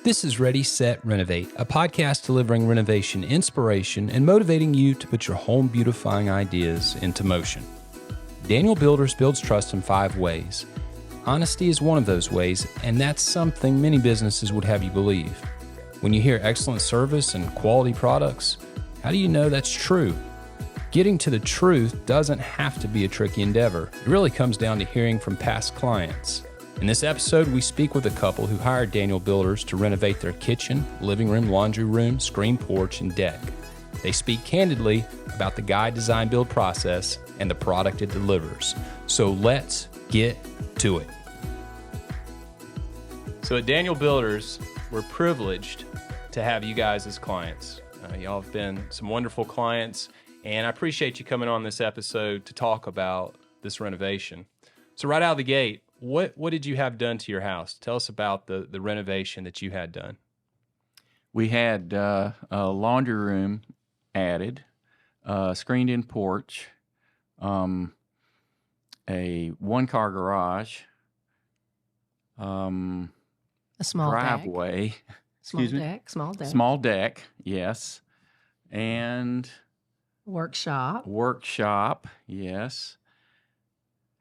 This is Ready, Set, Renovate, a podcast delivering renovation inspiration and motivating you to put your home beautifying ideas into motion. Daniel Builders builds trust in 5 ways. Honesty is one of those ways, and that's something many businesses would have you believe. When you hear excellent service and quality products, how do you know that's true? Getting to the truth doesn't have to be a tricky endeavor. It really comes down to hearing from past clients. In this episode, we speak with a couple who hired Daniel Builders to renovate their kitchen, living room, laundry room, screen porch, and deck. They speak candidly about the guide, design, build process and the product it delivers. So let's get to it. So at Daniel Builders, we're privileged to have you guys as clients. Y'all have been some wonderful clients, and I appreciate you coming on this episode to talk about this renovation. So right out of the gate, what did you have done to your house? Tell us about the renovation that you had done. We had a laundry room added, screened-in porch, a one-car garage, a small driveway, deck. Small deck, yes, and workshop, yes.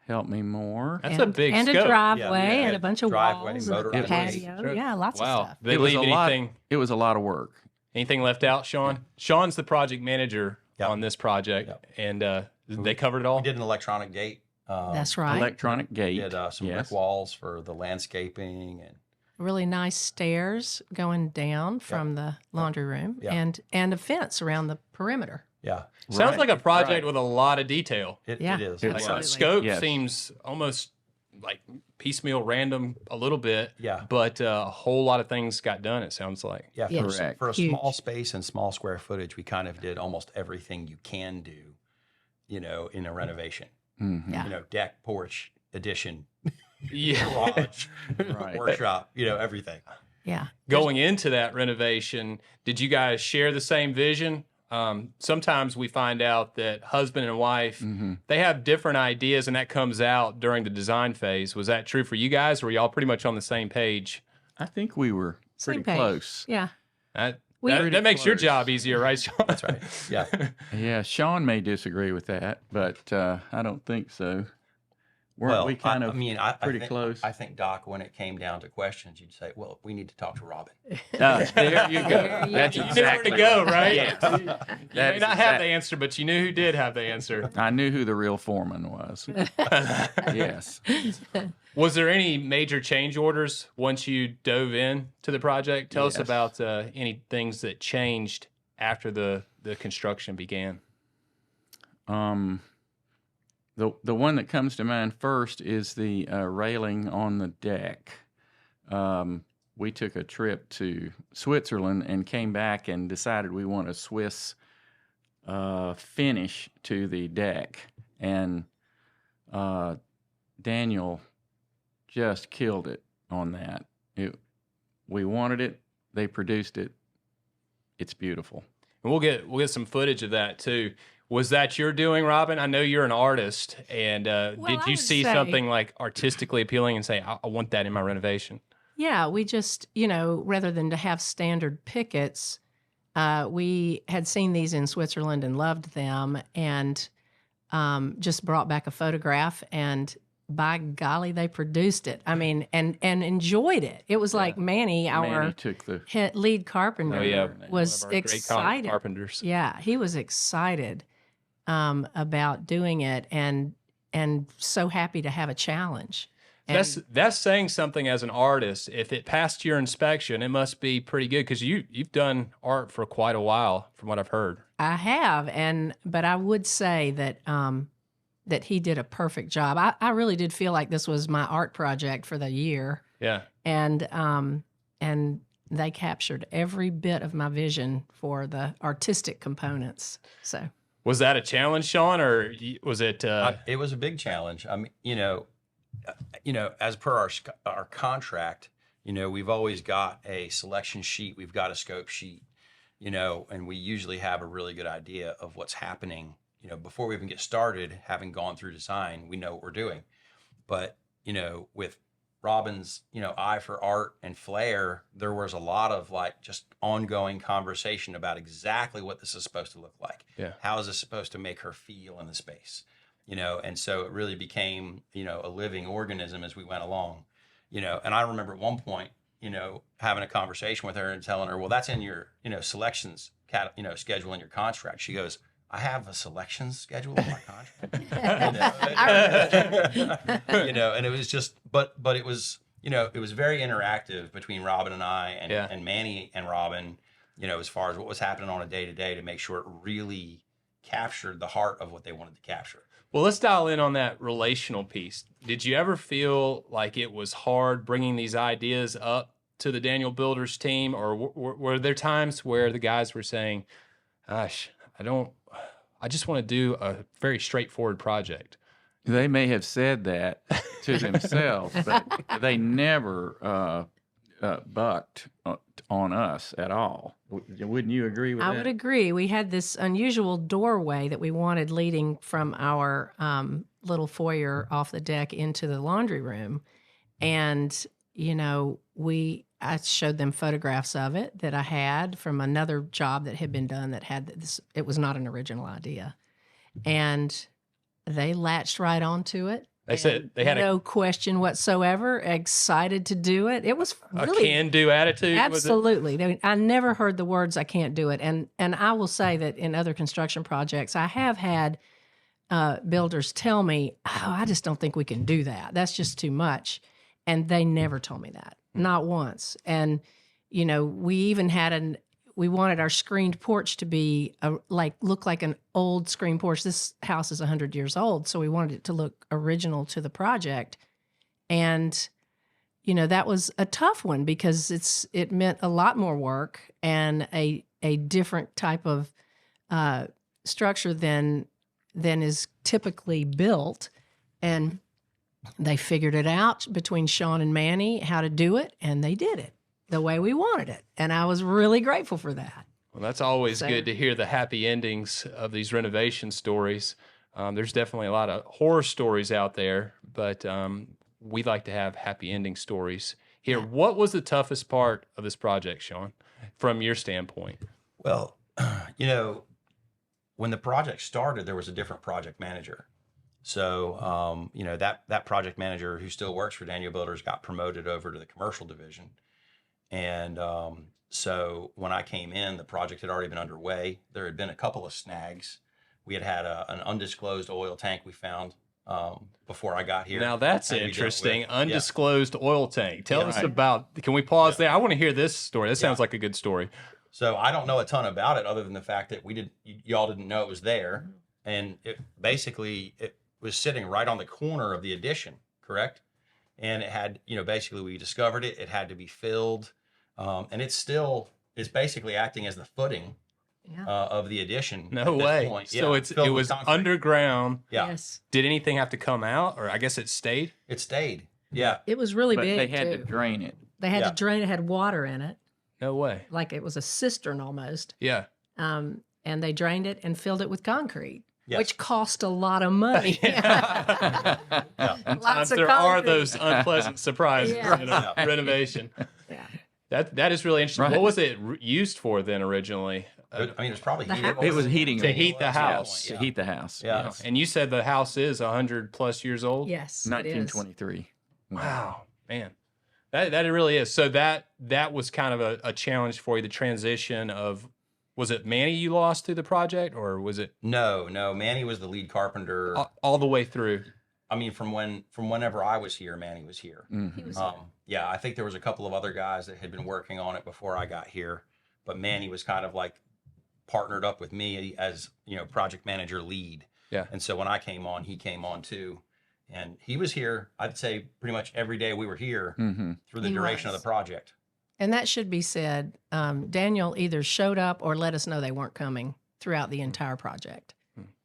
Help me more. That's a big and scope. A driveway and a bunch of driveway, walls, motor and a homes. patio. Sure. Yeah, lots of Wow. stuff. They leave anything? It was a lot of work. Anything left out, Sean? Sean's the project manager Yep. on this project, Yep. and they covered it all. We did an electronic gate. That's right. Electronic gate. We did some yes. brick walls for the landscaping and Really nice stairs going down from the laundry room, Yeah. and a fence around the perimeter. yeah, Sounds Right, like a project right. with a lot of detail. Yeah. it is. It's Like, Absolutely. the scope Yes. seems almost like piecemeal, random a little bit, Yeah, but a whole lot of things got done, it sounds like. yeah. Yes. Correct. For a Huge. small space and small square footage, we kind of did almost everything you can do, in a renovation. Mhm. Yeah. Deck, porch, addition, Yeah. garage, Right. workshop. Everything. Yeah. Going into that renovation, did you guys share the same vision? Sometimes we find out that husband and wife, Mhm. they have different ideas, and that comes out during the design phase. Was that true for you guys? Or were y'all pretty much on the same page? I think we were pretty Same page. close. Yeah. That, We- that, Pretty that makes your close. job easier, right, Sean? That's right. Yeah. Yeah, Sean may disagree with that, but I don't think so. Weren't we kind of pretty think, close? I think, Doc, when it came down to questions, you'd say, "Well, we need to talk to Robin." There you go. There you That's go. You knew where to go, right? Yes. You may That's not have the answer, but you knew who did have the answer. I knew who the real foreman was. Yes. Was there any major change orders once you dove in to the project? Tell us Yes. about any things that changed after the construction began. The one that comes to mind first is the railing on the deck. We took a trip to Switzerland and came back and decided we want a Swiss finish to the deck. And Daniel just killed it on that. We wanted it. They produced it. It's beautiful. And we'll get some footage of that too. Was that your doing, Robin? I know you're an artist, and did I you would see say- something like artistically appealing and say, I want that in my renovation? Yeah, we just, rather than to have standard pickets, we had seen these in Switzerland and loved them, and just brought back a photograph, and by golly, they produced it. I mean, and enjoyed it. It was like Manny, our Manny took the lead carpenter, Oh yeah, was one of our great excited. carpenters. Yeah, he was excited about doing it, and so happy to have a challenge. And That's saying something as an artist. If it passed your inspection, it must be pretty good because you've done art for quite a while, from what I've heard. I have, but I would say that that he did a perfect job. I really did feel like this was my art project for the year, Yeah. and they captured every bit of my vision for the artistic components. So Was that a challenge, Sean, or was it? It was a big challenge. I mean, as per our contract, we've always got a selection sheet, we've got a scope sheet, and we usually have a really good idea of what's happening. Before we even get started, having gone through design, we know what we're doing. But with Robin's, eye for art and flair, there was a lot of like just ongoing conversation about exactly what this is supposed to look like. Yeah. How is this supposed to make her feel in the space? And so it really became, a living organism as we went along, and I remember at one point, having a conversation with her and telling her, well, that's in your, selections, schedule in your contract. She goes, I have a selections schedule in my contract. And it was just, but it was, it was very interactive between Robin and I and Manny and Robin, as far as what was happening on a day to day to make sure it really captured the heart of what they wanted to capture. Well, let's dial in on that relational piece. Did you ever feel like it was hard bringing these ideas up to the Daniel Builders team, or were there times where the guys were saying, gosh, I just want to do a very straightforward project? They may have said that to themselves, but they never bucked on us at all. Wouldn't you agree with that? I would agree. We had this unusual doorway that we wanted leading from our little foyer off the deck into the laundry room. And, I showed them photographs of it that I had from another job that had been done that had this. It was not an original idea. And they latched right onto it. They said they had no question whatsoever, excited to do it. It was a really can-do attitude. absolutely. I never heard the words "I can't do it," and I will say that in other construction projects, I have had builders tell me, "Oh, I just don't think we can do that. That's just too much," and they never told me that, not once. And we even had we wanted our screened porch to be look like an old screened porch. This house is 100 years old, so we wanted it to look original to the project. And, that was a tough one because it meant a lot more work and a different type of structure than is typically built. And they figured it out between Sean and Manny how to do it, and they did it the way we wanted it. And I was really grateful for that. Well, that's always good to hear the happy endings of these renovation stories. There's definitely a lot of horror stories out there, but we like to have happy ending stories here. Yeah. What was the toughest part of this project, Sean, from your standpoint? Well, when the project started, there was a different project manager. So, that project manager who still works for Daniel Builders got promoted over to the commercial division. And so when I came in, the project had already been underway. There had been a couple of snags. We had an undisclosed oil tank we found before I got here. Now that's interesting. Undisclosed oil tank. Tell us about, can we pause there? I want to hear this story. That sounds like a good story. So I don't know a ton about it other than the fact that y'all didn't know it was there. And it was sitting right on the corner of the addition, correct? And it had, basically we discovered it. It had to be filled. And it's basically acting as the footing of the addition. No way. Point. So it was underground. Yeah. Yes. Did anything have to come out, or I guess it stayed? It stayed. Yeah. It was really big. They had to drain it. They had to drain it. Had water in it. No way. Like it was a cistern almost. Yeah. And they drained it and filled it with concrete. Yes. Which cost a lot of money. Sometimes there are those unpleasant surprises in a renovation. Yeah. That is really interesting. Right. What was it used for then originally? It was probably heating. It was heating to heat the house. To heat the house. Yeah. And you said the house is 100+ years old? Yes. 1923. Wow, man. That it really is. So that was kind of a challenge for you, the transition of, was it Manny you lost through the project, or was it? No. Manny was the lead carpenter all the way through. I mean, from whenever I was here, Manny was here. Mm-hmm. He was Yeah, I think there was a couple of other guys that had been working on it before I got here, but Manny was kind of like partnered up with me as, project manager lead. Yeah. And so when I came on, he came on too. And he was here, I'd say pretty much every day we were here through the duration of the project. And that should be said. Daniel either showed up or let us know they weren't coming throughout the entire project.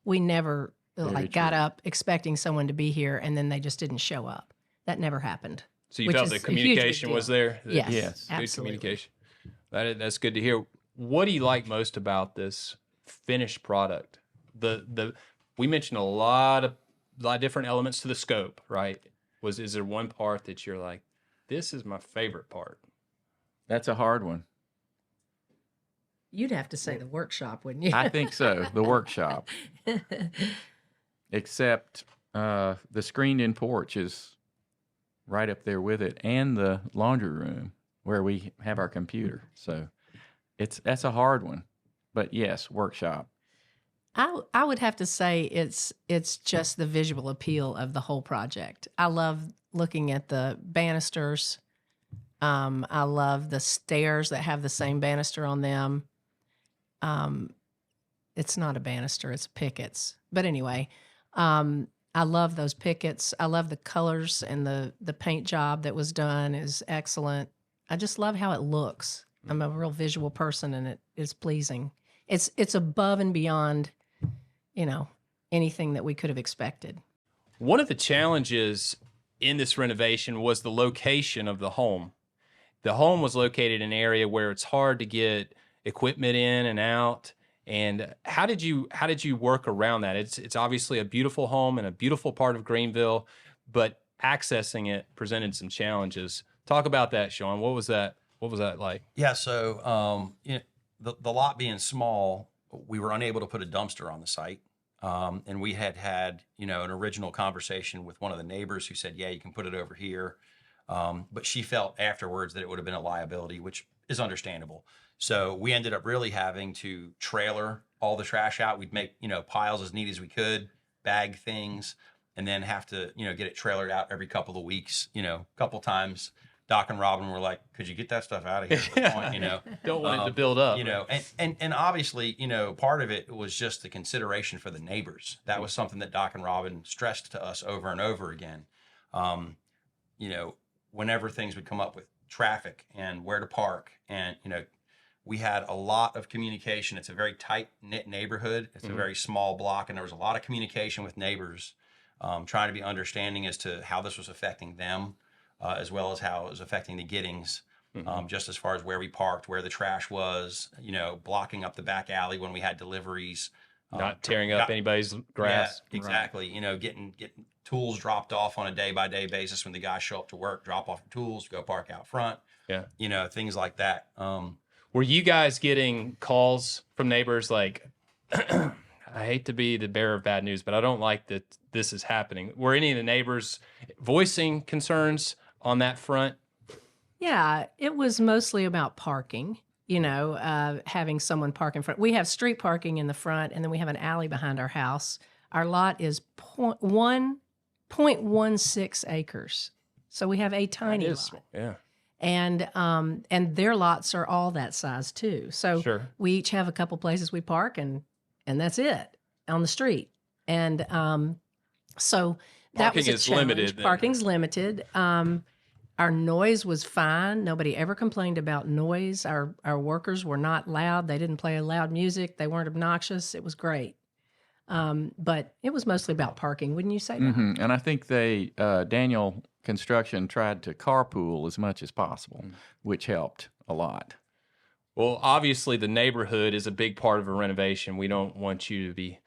We never got up expecting someone to be here and then they just didn't show up. That never happened. So you felt the communication was there? Yes, good absolutely. Communication. That's good to hear. What do you like most about this finished product? We mentioned a lot of different elements to the scope, right? Is there one part that you're like, this is my favorite part. That's a hard one. You'd have to say the workshop, wouldn't you? I think so. The workshop, except the screened-in porch is right up there with it, and the laundry room where we have our computer. So that's a hard one. But yes, workshop. I would have to say it's just the visual appeal of the whole project. I love looking at the banisters. I love the stairs that have the same banister on them. It's not a banister, it's pickets. But anyway, I love those pickets. I love the colors, and the paint job that was done is excellent. I just love how it looks. I'm a real visual person, and it is pleasing. It's above and beyond, anything that we could have expected. One of the challenges in this renovation was the location of the home. The home was located in an area where it's hard to get equipment in and out. And how did you work around that? It's obviously a beautiful home in a beautiful part of Greenville, but accessing it presented some challenges. Talk about that, Sean. What was that like? Yeah, so the lot being small, we were unable to put a dumpster on the site. And we had an original conversation with one of the neighbors who said, yeah, you can put it over here. But she felt afterwards that it would have been a liability, which is understandable. So we ended up really having to trailer all the trash out. We'd make, piles as neat as we could, bag things, and then have to, get it trailered out every couple of weeks, a couple times. Doc and Robin were like, could you get that stuff out of here at the point, Don't want it to build up. And obviously, part of it was just the consideration for the neighbors. That was something that Doc and Robin stressed to us over and over again. Whenever things would come up with traffic and where to park, and, we had a lot of communication. It's a very tight-knit neighborhood. It's a very small block, and there was a lot of communication with neighbors, trying to be understanding as to how this was affecting them, as well as how it was affecting the Giddings, just as far as where we parked, where the trash was, blocking up the back alley when we had deliveries. Not tearing up anybody's grass. Yeah, exactly. Right. Getting tools dropped off on a day-by-day basis when the guys show up to work, drop off your tools, go park out front. Yeah. Things like that. Were you guys getting calls from neighbors like, I hate to be the bearer of bad news, but I don't like that this is happening? Were any of the neighbors voicing concerns on that front? Yeah, it was mostly about parking, having someone park in front. We have street parking in the front, and then we have an alley behind our house. Our lot is 0.16 acres. So we have a tiny lot. Yeah. And their lots are all that size too. So we each have a couple places we park, and that's it on the street. And so that was a challenge. Limited. Parking's limited. Our noise was fine. Nobody ever complained about noise. Our workers were not loud. They didn't play loud music. They weren't obnoxious. It was great. But it was mostly about parking. Wouldn't you say that? Mm-hmm. And I think Daniel Construction tried to carpool as much as possible, which helped a lot. Well, obviously the neighborhood is a big part of a renovation. We don't want you to be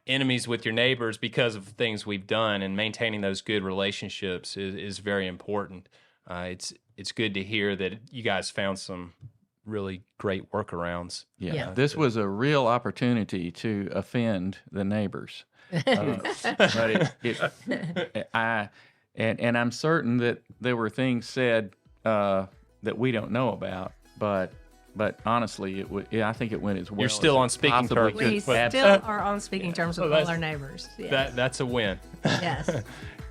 enemies with your neighbors because of things we've done, and maintaining those good relationships is very important. It's good to hear that you guys found some really great workworkarounds. Yeah. This was a real opportunity to offend the neighbors. But And I'm certain that there were things said that we don't know about, but honestly, I think it went as well. You're still on speaking terms. We still are on speaking terms with all our neighbors. Yes. That's a win. Yes.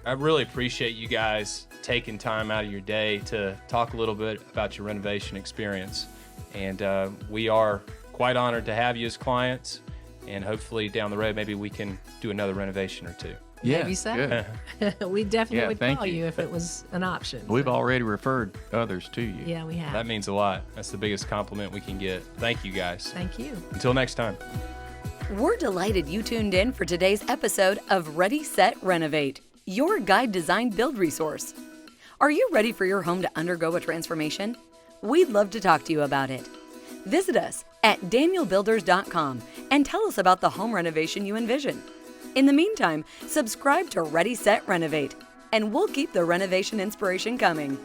I really appreciate you guys taking time out of your day to talk a little bit about your renovation experience. And we are quite honored to have you as clients. And hopefully down the road, maybe we can do another renovation or two. Yeah, maybe so. We definitely would call you if it was an option. We've already referred others to you. Yeah, we have. That means a lot. That's the biggest compliment we can get. Thank you, guys. Thank you. Until next time. We're delighted you tuned in for today's episode of Ready, Set, Renovate, your guide design build resource. Are you ready for your home to undergo a transformation? We'd love to talk to you about it. Visit us at danielbuilders.com and tell us about the home renovation you envision. In the meantime, subscribe to Ready, Set, Renovate, and we'll keep the renovation inspiration coming.